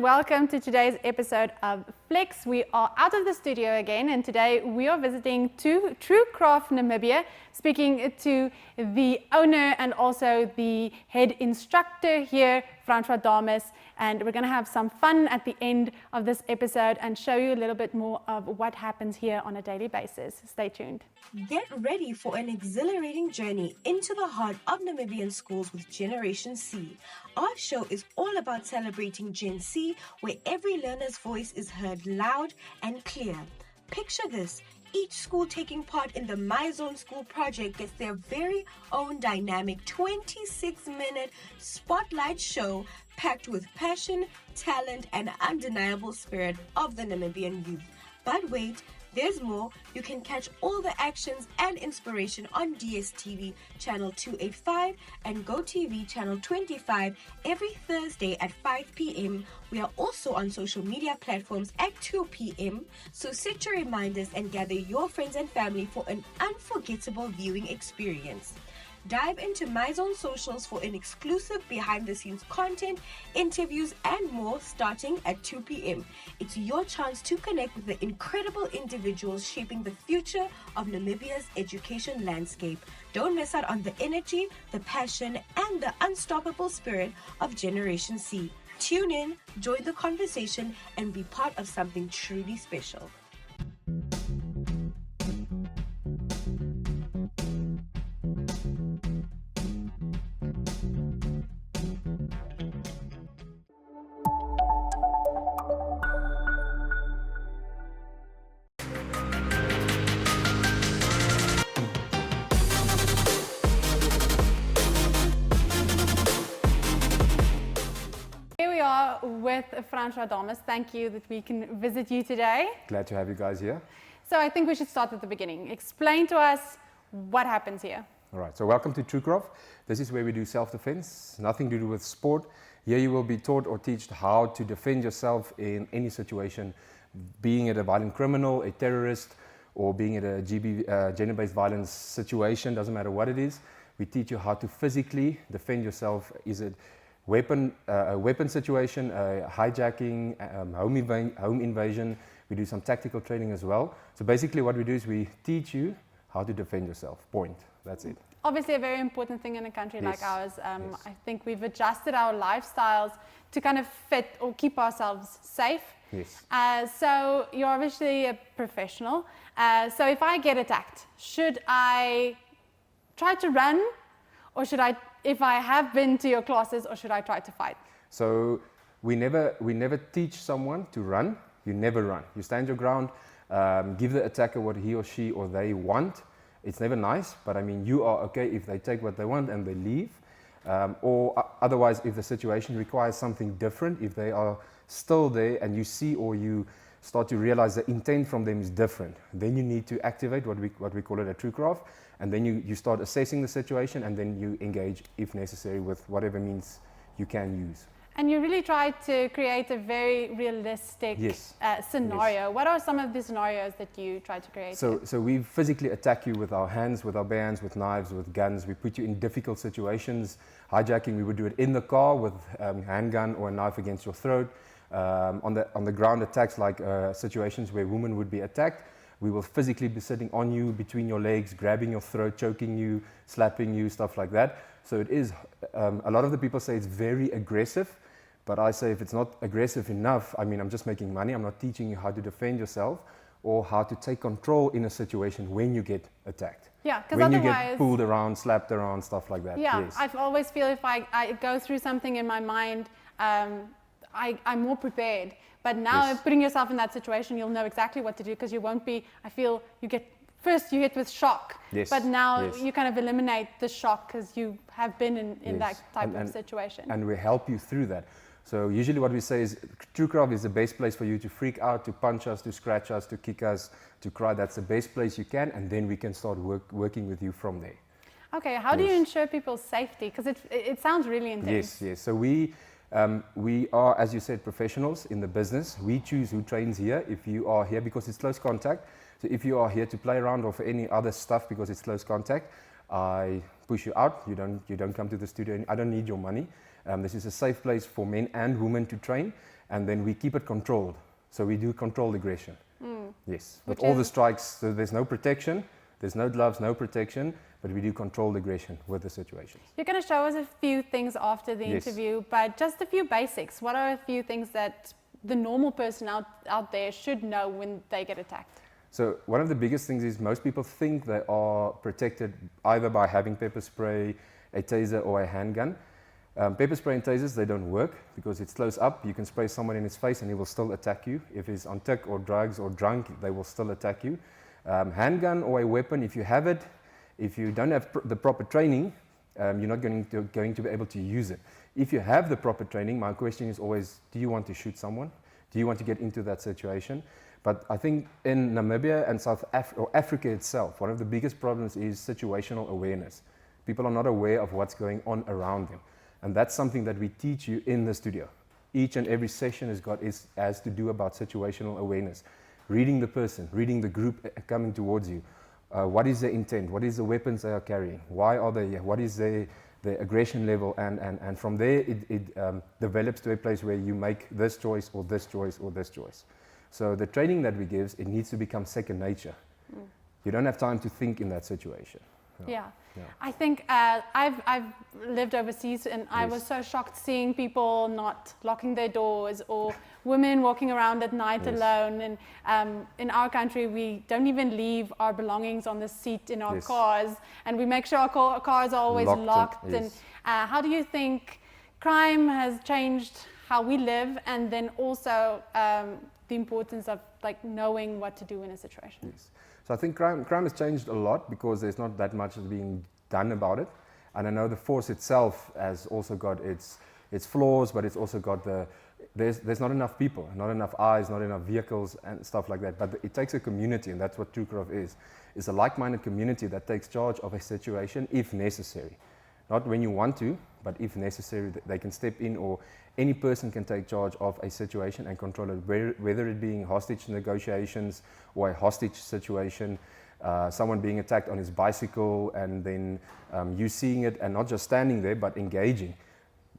welcome to today's episode of Flex. We are out of the studio again, and today we are visiting Truecraft Namibia, speaking to the owner and also the head instructor here, Francois Dames, and we're going to have some fun at the end of this episode and show you a little bit more of what happens here on a daily basis. Stay tuned. Get ready for an exhilarating journey into the heart of Namibian schools with Generation C. Our show is all about celebrating Gen C, where every learner's voice is heard loud and clear. Picture this. Each school taking part in the My Zone School project gets their very own dynamic 26-minute spotlight show packed with passion, talent, and undeniable spirit of the Namibian youth. But wait, there's more. You can catch all the actions and inspiration on DSTV channel 285 and GoTV channel 25 every Thursday at 5 p.m. We are also on social media platforms at 2 p.m. So set your reminders and gather your friends and family for an unforgettable viewing experience. Dive into My Zone socials for an exclusive behind-the-scenes content, interviews, and more starting at 2 p.m. It's your chance to connect with the incredible individuals shaping the future of Namibia's education landscape. Don't miss out on the energy, the passion, and the unstoppable spirit of Generation C. Tune in, join the conversation, and be part of something truly special. With Francois Dames. Thank you that we can visit you today. Glad to have you guys here. So I think we should start at the beginning. Explain to us what happens here. All right, so welcome to Truecraft. This is where we do self-defense, nothing to do with sport. Here you will be taught or taught how to defend yourself in any situation, being it a violent criminal, a terrorist, or being it a gender-based violence situation, doesn't matter what it is. We teach you how to physically defend yourself. Is it a weapon situation, hijacking, home invasion. We do some tactical training as well. So basically what we do is we teach you how to defend yourself, point. That's it. Obviously a very important thing in a country like ours. Yes. I think we've adjusted our lifestyles to kind of fit or keep ourselves safe. Yes. So you're obviously a professional. So if I get attacked, should I try to run, or should I, if I have been to your classes, or should I try to fight? So we never teach someone to run. You never run. You stand your ground, give the attacker what he or she or they want. It's never nice, but I mean, you are okay if they take what they want and they leave. Or otherwise, if the situation requires something different, if they are still there and you see or you start to realize the intent from them is different, then you need to activate what we call it a Truecraft, and then you start assessing the situation, and then you engage if necessary with whatever means you can use. And you really try to create a very realistic scenario. Yes. What are some of the scenarios that you try to create? So we physically attack you with our hands, with our bare hands, with knives, with guns. We put you in difficult situations. Hijacking, we would do it in the car with a handgun or a knife against your throat. On the ground attacks, like situations where women would be attacked, we will physically be sitting on you, between your legs, grabbing your throat, choking you, slapping you, stuff like that. So it is, a lot of the people say it's very aggressive, but I say if it's not aggressive enough, I mean, I'm just making money. I'm not teaching you how to defend yourself or how to take control in a situation when you get attacked. Yeah, because when otherwise you get pulled around, slapped around, stuff like that. Yeah, yes. I always feel if I go through something in my mind, I'm more prepared. But now putting yourself in that situation, you'll know exactly what to do, because you won't be, I feel you get, first you hit with shock, but now you kind of eliminate the shock because you have been in that type of situation. And we help you through that. So usually what we say is Truecraft is the best place for you to freak out, to punch us, to scratch us, to kick us, to cry. That's the best place you can, and then we can start working with you from there. Okay, how do you ensure people's safety? Because it sounds really intense. Yes. So we are, as you said, professionals in the business. We choose who trains here. If you are here because it's close contact, so if you are here to play around or for any other stuff because it's close contact, I push you out. You don't come to the studio. I don't need your money. This is a safe place for men and women to train, and then we keep it controlled. So we do controlled aggression. Yes, with all the strikes, so there's no protection, there's no gloves, no protection, but we do controlled aggression with the situations. You're going to show us a few things after the interview, but just a few basics. What are a few things that the normal person out there should know when they get attacked? So one of the biggest things is most people think they are protected either by having pepper spray, a taser, or a handgun. Pepper spray and tasers, they don't work because it's close up. You can spray someone in his face and he will still attack you. If he's on tick or drugs or drunk, they will still attack you. Handgun or a weapon, if you have it, if you don't have the proper training, you're not going to be able to use it. If you have the proper training, my question is always, do you want to shoot someone? Do you want to get into that situation? But I think in Namibia and Africa itself, one of the biggest problems is situational awareness. People are not aware of what's going on around them. And that's something that we teach you in the studio. Each and every session has to do about situational awareness. Reading the person, reading the group coming towards you. What is their intent? What is the weapons they are carrying? Why are they here? What is their aggression level? And from there, it develops to a place where you make this choice or this choice or this choice. So the training that we give, it needs to become second nature. You don't have time to think in that situation. Yeah. I think I've lived overseas, and I was so shocked seeing people not locking their doors or women walking around at night alone. And in our country, we don't even leave our belongings on the seat in our cars, and we make sure our cars are always locked. And how do you think crime has changed how we live, and then also the importance of like knowing what to do in a situation? So I think crime has changed a lot because there's not that much being done about it. And I know the force itself has also got its flaws, but it's also got there's not enough people, not enough eyes, not enough vehicles and stuff like that. But it takes a community, and that's what Trucroft is. It's a like-minded community that takes charge of a situation if necessary. Not when you want to, but if necessary, they can step in, or any person can take charge of a situation and control it, whether it being hostage negotiations or a hostage situation, someone being attacked on his bicycle, and then you seeing it and not just standing there, but engaging.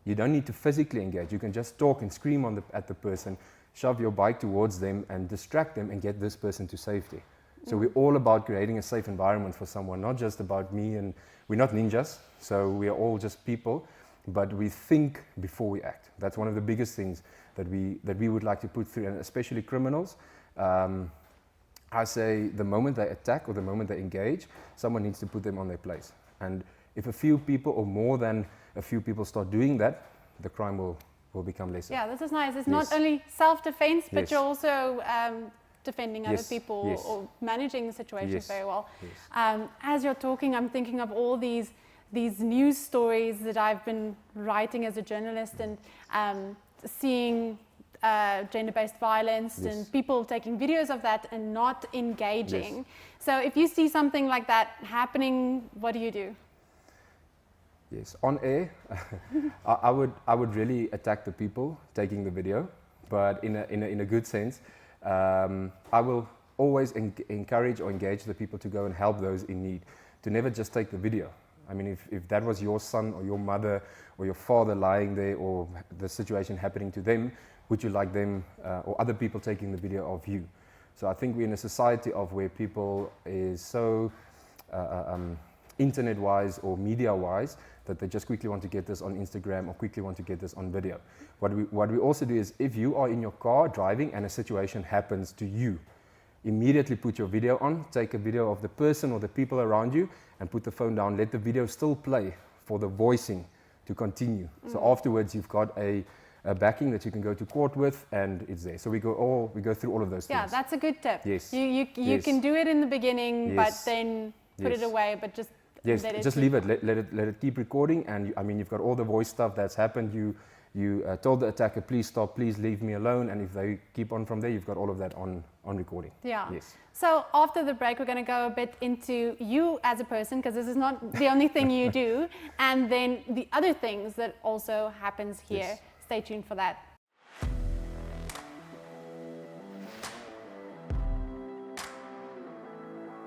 You don't need to physically engage. You can just talk and scream at the person, shove your bike towards them and distract them and get this person to safety. So we're all about creating a safe environment for someone, not just about me, and we're not ninjas, so we are all just people, but we think before we act. That's one of the biggest things that we would like to put through, and especially criminals. I say the moment they attack or the moment they engage, someone needs to put them on their place. And if a few people or more than a few people start doing that, the crime will become lesser. Yeah, this is nice. It's not only self-defense, but you're also defending other people or managing the situation very well. As you're talking, I'm thinking of all these news stories that I've been writing as a journalist, and seeing gender-based violence and people taking videos of that and not engaging. So if you see something like that happening, what do you do? Yes, on air, I would really attack the people taking the video, but in a good sense. I will always encourage or engage the people to go and help those in need, to never just take the video. I mean, if that was your son or your mother or your father lying there, or the situation happening to them, would you like them or other people taking the video of you? So I think we're in a society of where people is so internet-wise or media-wise that they just quickly want to get this on Instagram or quickly want to get this on video. What we also do is, if you are in your car driving and a situation happens to you, immediately put your video on, take a video of the person or the people around you, and put the phone down. Let the video still play for the voicing to continue. So afterwards, you've got a backing that you can go to court with, and it's there. So we go through all of those things. Yeah, that's a good tip. Yes. You can do it in the beginning, but then put it away, but just leave it. Let it keep recording, and you've got all the voice stuff that's happened. You told the attacker, please stop, please leave me alone, and if they keep on from there, you've got all of that on recording. Yeah. Yes. So after the break, we're going to go a bit into you as a person, because this is not the only thing you do, and then the other things that also happens here. Yes. Stay tuned for that.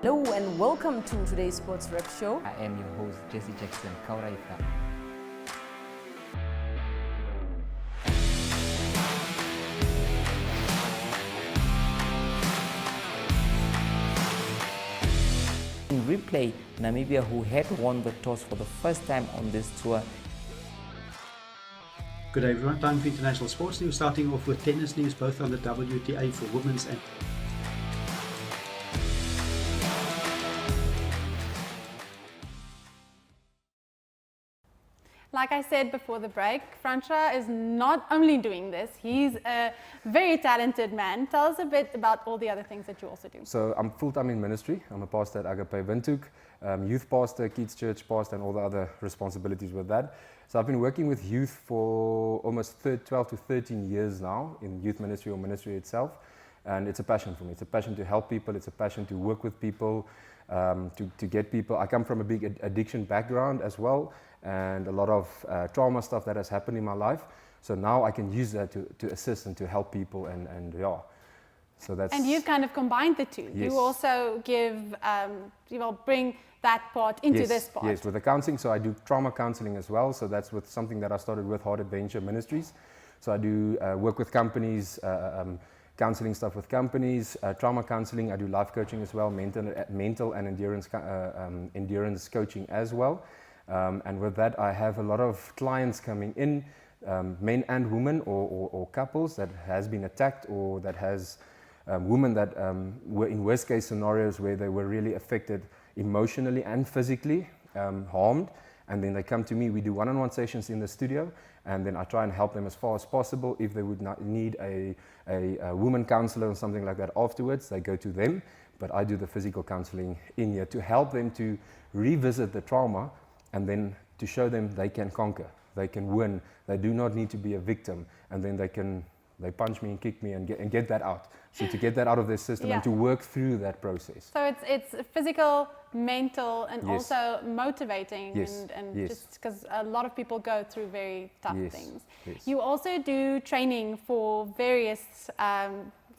Hello and welcome to today's Sports Rep Show. I am your host, Jesse Jackson Kauraifa. replay Namibia, who had won the toss for the first time on this tour. Good day everyone, time for international sports news, starting off with tennis news, both on the WTA for women's and Like I said before the break, Francois is not only doing this, he's a very talented man. Tell us a bit about all the other things that you also do. So I'm full-time in ministry. I'm a pastor at Agape Windhoek, youth pastor, kids church pastor, and all the other responsibilities with that. So I've been working with youth for almost 12 to 13 years now in youth ministry or ministry itself. And it's a passion for me. It's a passion to help people. It's a passion to work with people, to get people. I come from a big addiction background as well, and a lot of trauma stuff that has happened in my life. So now I can use that to assist and to help people, and yeah. So that's. And you've kind of combined the two. Yes. You also give, you will bring that part into Yes, this part. Yes, with the counseling. So I do trauma counseling as well. So that's with something that I started with Heart Adventure Ministries. So I do work with companies, counseling stuff with companies, trauma counseling. I do life coaching as well, mental and endurance coaching as well. And with that, I have a lot of clients coming in, men and women or couples that has been attacked, or that has women that were in worst case scenarios where they were really affected emotionally and physically, harmed. And then they come to me. We do one-on-one sessions in the studio, and then I try and help them as far as possible. If they would not need a woman counselor or something like that afterwards, they go to them. But I do the physical counseling in here to help them to revisit the trauma, and then to show them they can conquer, they can win, they do not need to be a victim, and then they punch me and kick me and get that out. So to get that out of their system, Yeah. and to work through that process. So it's physical, mental, and Yes. also motivating, Yes, and yes. just because a lot of people go through very tough Yes, things. yes. You also do training for various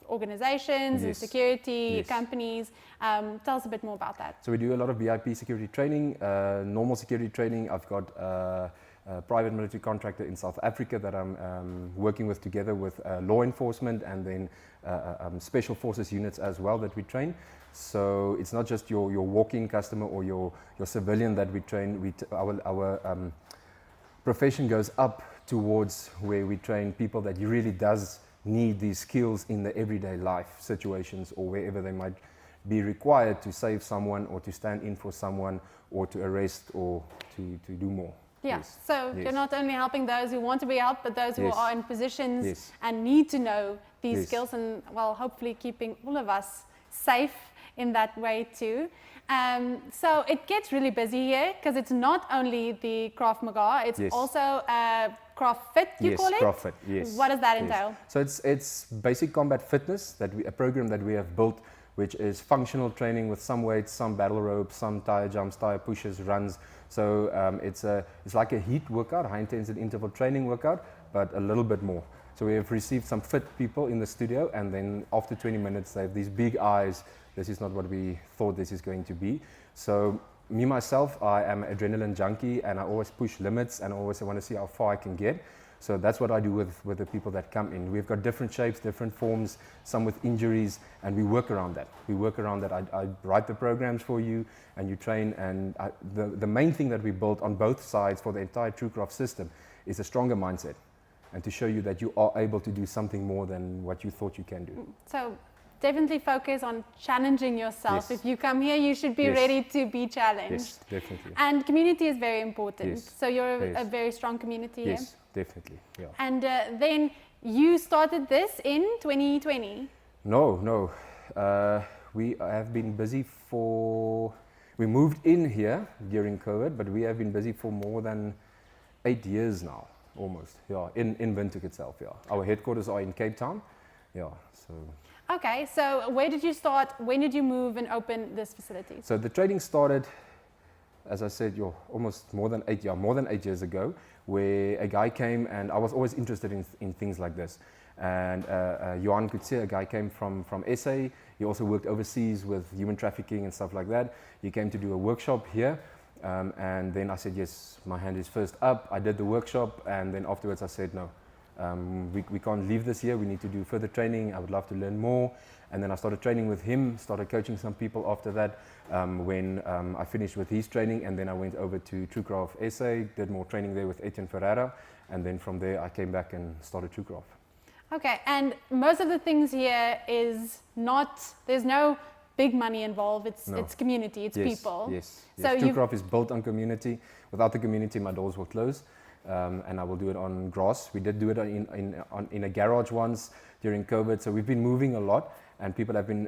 organizations and Yes, security yes. companies. Tell us a bit more about that. So we do a lot of VIP security training, normal security training. I've got a private military contractor in South Africa that I'm working with, together with law enforcement, and then special forces units as well that we train. So it's not just your walk-in customer or your civilian that we train. Our profession goes up towards where we train people that really does need these skills in the everyday life situations, or wherever they might be required to save someone, or to stand in for someone, or to arrest, or to do more. Yeah, Yes. so Yes. you're not only helping those who want to be helped, but those who Yes. are in positions Yes. and need to know these Yes. skills, and well, hopefully keeping all of us safe in that way too. So it gets really busy here, because it's not only the Krav Maga, it's Yes. also Krav Fit, you Yes, call it? Krav Fit, yes. What does that Yes. entail? So it's basic combat fitness, a program that we have built, which is functional training with some weights, some battle ropes, some tire jumps, tire pushes, runs. So it's like a heat workout, high intensity interval training workout, but a little bit more. So we have received some fit people in the studio, and then after 20 minutes they have these big eyes. This is not what we thought this is going to be. So me myself, I am an adrenaline junkie, and I always push limits, and I always want to see how far I can get. So that's what I do with the people that come in. We've got different shapes, different forms, some with injuries, and we work around that. I write the programs for you, and you train. And the main thing that we built on both sides for the entire TrueCraft system is a stronger mindset, and to show you that you are able to do something more than what you thought you can do. So definitely focus on challenging yourself. Yes. If you come here, you should be Yes. ready to be challenged. Yes, definitely. And community is very important. Yes. So you're a Yes. very strong community here. Yes, definitely. Yeah. And then you started this in 2020. No. We have been busy we moved in here during COVID, but we have been busy for more than 8 years now, almost. Yeah, in Windhoek itself. Yeah, our headquarters are in Cape Town. Yeah, so. Okay, so where did you start? When did you move and open this facility? So the training started, as I said, almost more than 8 years ago, where a guy came, and I was always interested in things like this. And Johan Kutse, a guy came from SA. He also worked overseas with human trafficking and stuff like that. He came to do a workshop here. And then I said, yes, my hand is first up. I did the workshop, and then afterwards I said, no, We can't leave this year. We need to do further training. I would love to learn more. And then I started training with him, started coaching some people after that when I finished with his training. And then I went over to Truecraft SA, did more training there with Etienne Ferreira. And then from there, I came back and started Truecraft. Okay, and most of the things here is not, there's no big money involved. It's community, it's people. Yes. So Truecraft is built on community. Without the community, my doors will close. And I will do it on grass. We did do it in a garage once during COVID. So we've been moving a lot, and people have been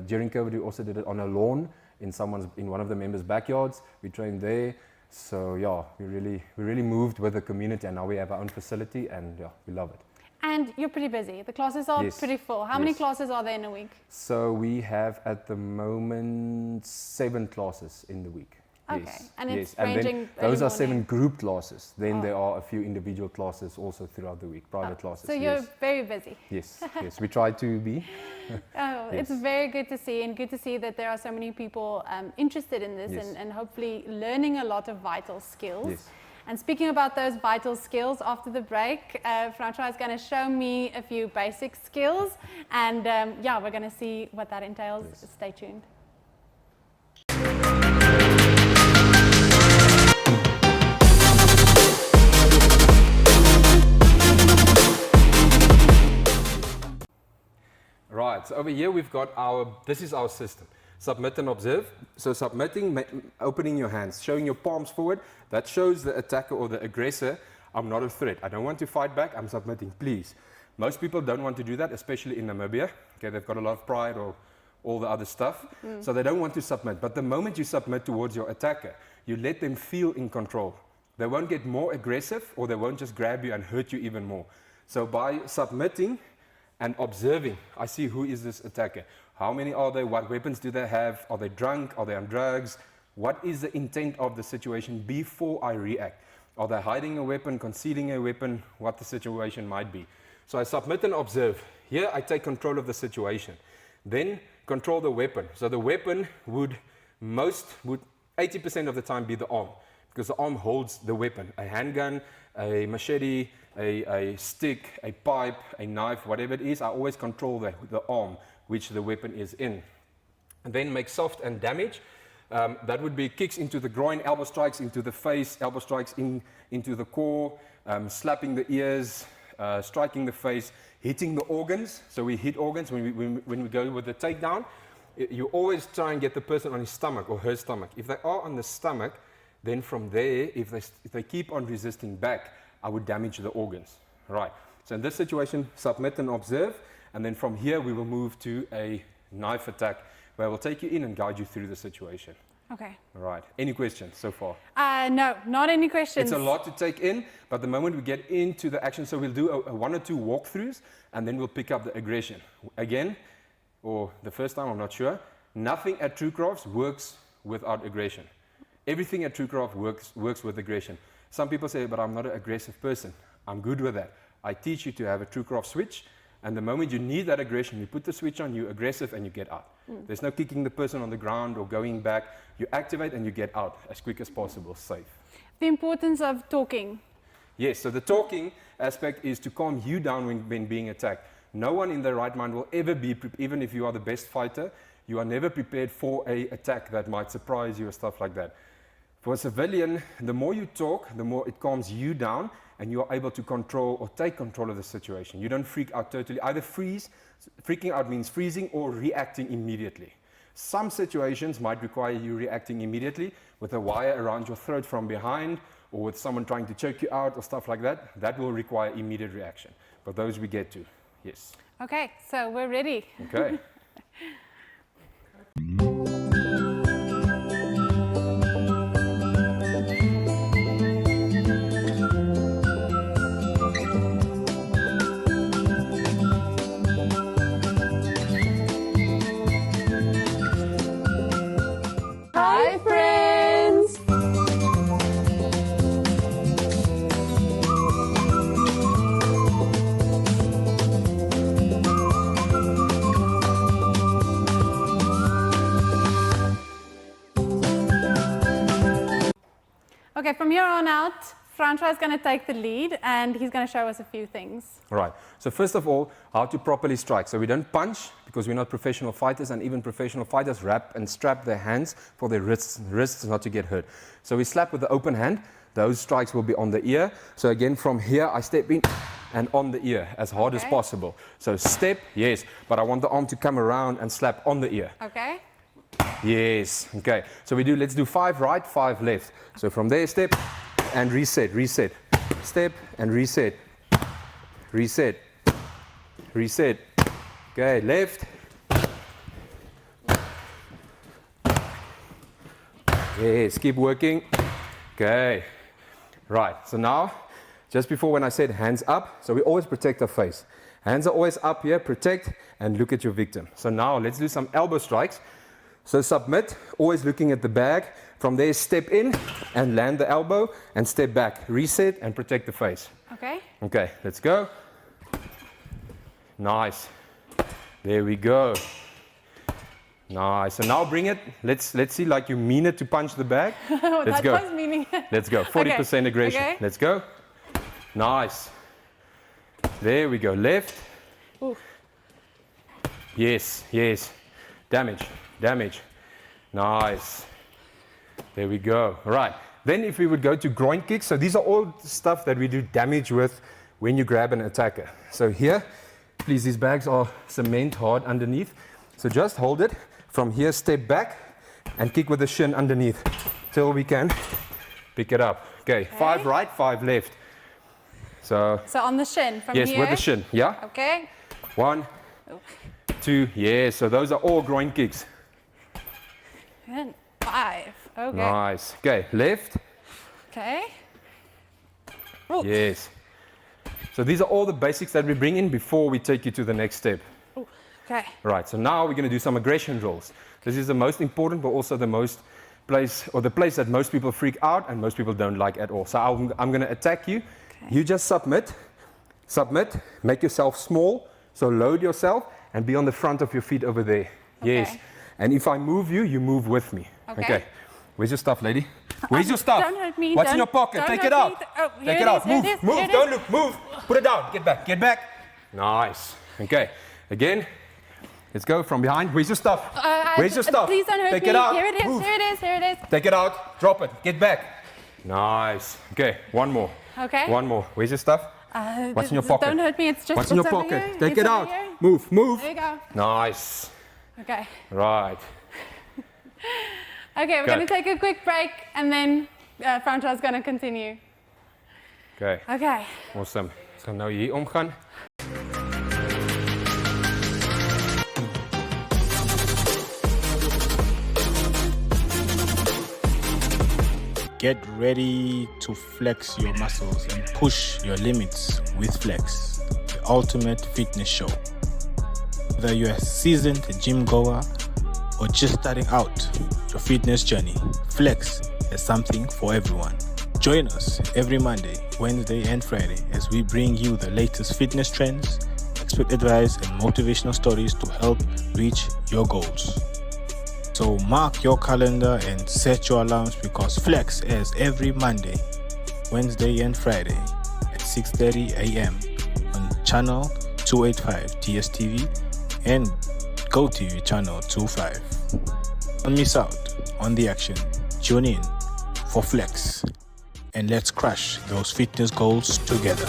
during COVID. We also did it on a lawn in one of the members' backyards. We trained there. So yeah, we really moved with the community, and now we have our own facility, and yeah, we love it. And you're pretty busy. The classes are pretty full. How many classes are there in a week? So we have at the moment 7 classes in the week. Okay, yes, and it's and ranging then those are early 7 morning. group classes. Then there are a few individual classes also throughout the week, private classes. So you're very busy. Yes, we try to be. It's very good to see, and good to see that there are so many people interested in this and hopefully learning a lot of vital skills. Yes. And speaking about those vital skills, after the break, Francois is going to show me a few basic skills, and yeah, we're going to see what that entails. Yes. Stay tuned. Right, so over here we've got this is our system. Submit and observe. So submitting, opening your hands, showing your palms forward, that shows the attacker or the aggressor, I'm not a threat. I don't want to fight back, I'm submitting, please. Most people don't want to do that, especially in Namibia. Okay, they've got a lot of pride or all the other stuff, so they don't want to submit. But the moment you submit towards your attacker, you let them feel in control. They won't get more aggressive, or they won't just grab you and hurt you even more. So by submitting and observing, I see who is this attacker. How many are they? What weapons do they have? Are they drunk? Are they on drugs? What is the intent of the situation before I react? Are they hiding a weapon, concealing a weapon? What the situation might be. So I submit and observe. Here I take control of the situation. Then control the weapon. So the weapon would 80% of the time be the arm, because the arm holds the weapon. A handgun, a machete, a stick, a pipe, a knife, whatever it is, I always control the arm which the weapon is in. And then make soft and damage. That would be kicks into the groin, elbow strikes into the face, elbow strikes into the core, slapping the ears, striking the face, hitting the organs. So we hit organs when we go with the takedown. You always try and get the person on his stomach or her stomach. If they are on the stomach, then from there, if they keep on resisting back, I would damage the organs. Right. So in this situation, submit and observe. And then from here, we will move to a knife attack, where I will take you in and guide you through the situation. Okay. All right. Any questions so far? No, not any questions. It's a lot to take in, but the moment we get into the action, so we'll do a 1 or 2 walkthroughs, and then we'll pick up the aggression. Again, or the first time, I'm not sure, nothing at Truecraft works without aggression. Everything at Truecraft works with aggression. Some people say, but I'm not an aggressive person. I'm good with that. I teach you to have a Truecraft switch, and the moment you need that aggression, you put the switch on, you're aggressive, and you get out. There's no kicking the person on the ground or going back. You activate and you get out as quick as possible, safe. The importance of talking. Yes, so the talking aspect is to calm you down when being attacked. No one in their right mind will ever be, even if you are the best fighter, you are never prepared for an attack that might surprise you or stuff like that. For a civilian, the more you talk, the more it calms you down, and you are able to control or take control of the situation. You don't freak out totally. Either freeze, freaking out means freezing, or reacting immediately. Some situations might require you reacting immediately with a wire around your throat from behind, or with someone trying to choke you out or stuff like that. That will require immediate reaction. But those we get to, yes. Okay, so we're ready. Okay. Hi, friends! Okay, from here on out, Francois is going to take the lead and he's going to show us a few things. Right. So first of all, how to properly strike. So we don't punch because we're not professional fighters, and even professional fighters wrap and strap their hands for their wrists not to get hurt. So we slap with the open hand. Those strikes will be on the ear. So again, from here, I step in and on the ear as hard as possible. So step, yes, but I want the arm to come around and slap on the ear. Okay. Yes. Okay. So let's do 5 right, 5 left. So from there, step and reset, reset. Step and reset. Reset. Reset. Okay, left. Yes, keep working. Okay. Right. So now, just before when I said hands up, so we always protect our face. Hands are always up here, protect, and look at your victim. So now let's do some elbow strikes. So submit, always looking at the bag. From there, step in and land the elbow and step back. Reset and protect the face. Okay. Okay, let's go. Nice. There we go. Nice. So now bring it. Let's see like you mean it to punch the bag. Let's go. Was meaning. Let's go. 40% aggression. Okay. Let's go. Nice. There we go. Left. Ooh. Yes, yes. Damage, damage. Nice. There we go. All right. Then if we would go to groin kicks, so these are all stuff that we do damage with when you grab an attacker. So here, please, these bags are cement hard underneath. So just hold it. From here, step back and kick with the shin underneath till we can pick it up. Okay, 5 right, 5 left. So on the shin from yes, here? with the shin, yeah. Okay. 1, 2, yes. So those are all groin kicks. And 5. Okay. Nice. Okay, left. Okay. Ooh. Yes. So these are all the basics that we bring in before we take you to the next step. Ooh. Okay. Right, so now we're going to do some aggression drills. This is the most important, but also the place that most people freak out and most people don't like at all. So I'm going to attack you. Okay. You just submit, make yourself small, so load yourself and be on the front of your feet over there. Okay. Yes. And if I move you, you move with me. Okay. Where's your stuff, lady? Where's your stuff? Don't hurt me. What's in your pocket? Take it out. Take it out. Move. Don't look. Move. Put it down. Get back. Get back. Nice. Okay. Again. Let's go from behind. Where's your stuff? Where's your stuff? Please don't hurt me. Take it out. Here it is. Move. Here it is. Here it is. Take it out. Drop it. Get back. Nice. Okay. One more. Okay. One more. Where's your stuff? What's in your pocket? Don't hurt me. It's just What's in your over pocket? here. Take It's it over out. here. Move. Move. There you go. Nice. Okay. Right. Okay, we're going to take a quick break and then Francois is going to continue. Okay. Okay. Awesome. So nou hier omgaan. Get ready to flex your muscles and push your limits with Flex, the ultimate fitness show. Whether you're a seasoned gym goer or just starting out your fitness journey, Flex is something for everyone. Join us every Monday, Wednesday, and Friday as we bring you the latest fitness trends, expert advice, and motivational stories to help reach your goals. So mark your calendar and set your alarms because Flex airs every Monday, Wednesday, and Friday at 6:30 a.m. on channel 285 TSTV and GoTV channel 25. Don't miss out on the action. Tune in for Flex and let's crush those fitness goals together.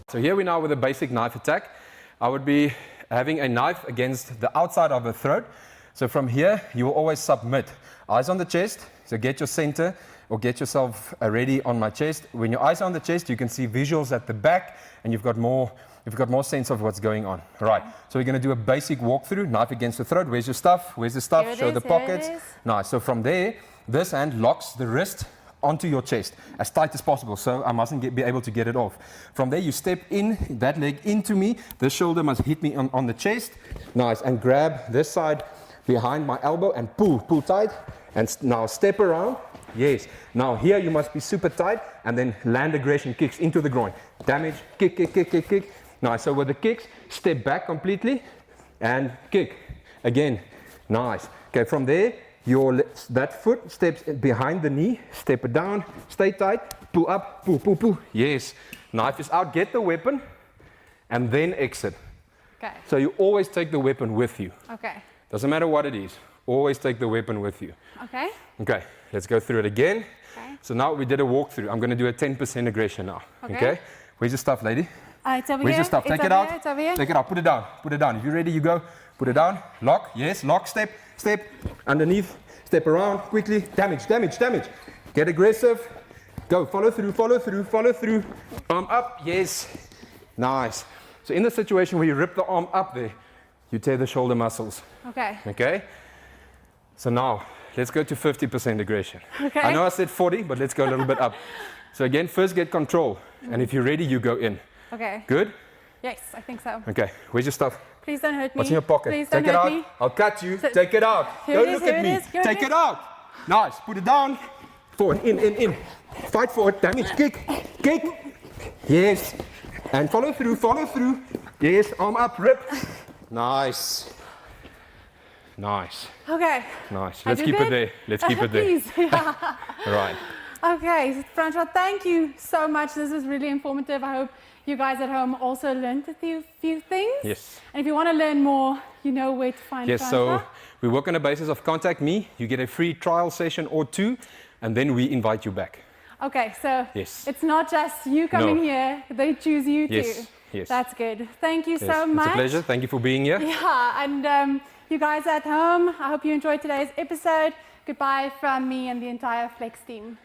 So here we are now with a basic knife attack. I would be having a knife against the outside of the throat. So from here, you will always submit. Eyes on the chest, so get your center or get yourself ready on my chest. When your eyes are on the chest, you can see visuals at the back and you've got more sense of what's going on. Right, so we're going to do a basic walkthrough, knife against the throat. Where's your stuff? Where's the stuff? Show the pockets. Nice, so from there, this hand locks the wrist onto your chest as tight as possible, so I mustn't be able to get it off. From there, you step in, that leg into me, the shoulder must hit me on the chest. Nice, and grab this side behind my elbow and pull tight, And now step around. Yes. Now here you must be super tight and then land aggression kicks into the groin. Damage, kick, kick, kick, kick, kick. Nice. So with the kicks, step back completely and kick. Again. Nice. Okay, from there, that foot steps behind the knee, step it down, stay tight, pull up, pull, pull, pull. Yes. Knife is out, get the weapon, and then exit. Okay. So you always take the weapon with you. Okay. Doesn't matter what it is, always take the weapon with you. Okay. Okay, let's go through it again. Okay. So now we did a walkthrough. I'm going to do a 10% aggression now. Okay. Where's your stuff, lady? It's over Where's here. your stuff? It's Take it over out. here. It's over here. Take it out. Put it down. Put it down. If you're ready, you go. Put it down. Lock. Yes. Lock. Step. Step. Underneath. Step around. Quickly. Damage. Damage. Damage. Get aggressive. Go. Follow through. Follow through. Follow through. Arm up. Yes. Nice. So in the situation where you rip the arm up there, you tear the shoulder muscles. Okay. Okay? So now, let's go to 50% aggression. Okay. I know I said 40, but let's go a little bit up. So again, first get control. And if you're ready, you go in. Okay. Good? Yes, I think so. Okay, where's your stuff? Please don't hurt me. What's in your pocket? Please Take don't it hurt out. me. I'll cut you. So- Take it out. Here Don't it is, look here at it me. is, here it Take is. it out. Nice. Put it down. Forward. In. Fight forward. Damage. Kick. Kick. Yes. And follow through. Follow through. Yes. Arm up. Rip. Nice. Nice. Okay. Nice. I Let's did keep it it? there. Let's keep it there. Please. Yeah. All right. Okay, Francois, thank you so much. This was really informative. I hope you guys at home also learned a few things. Yes. And if you want to learn more, you know where to find Yes, Francois. so we work on the basis of contact me. You get a free trial session or two, and then we invite you back. Okay, so Yes. it's not just you coming No. here, they choose you Yes, too. yes. That's good. Thank you Yes, so much. It's a pleasure. Thank you for being here. Yeah, and you guys at home, I hope you enjoyed today's episode. Goodbye from me and the entire Flex team.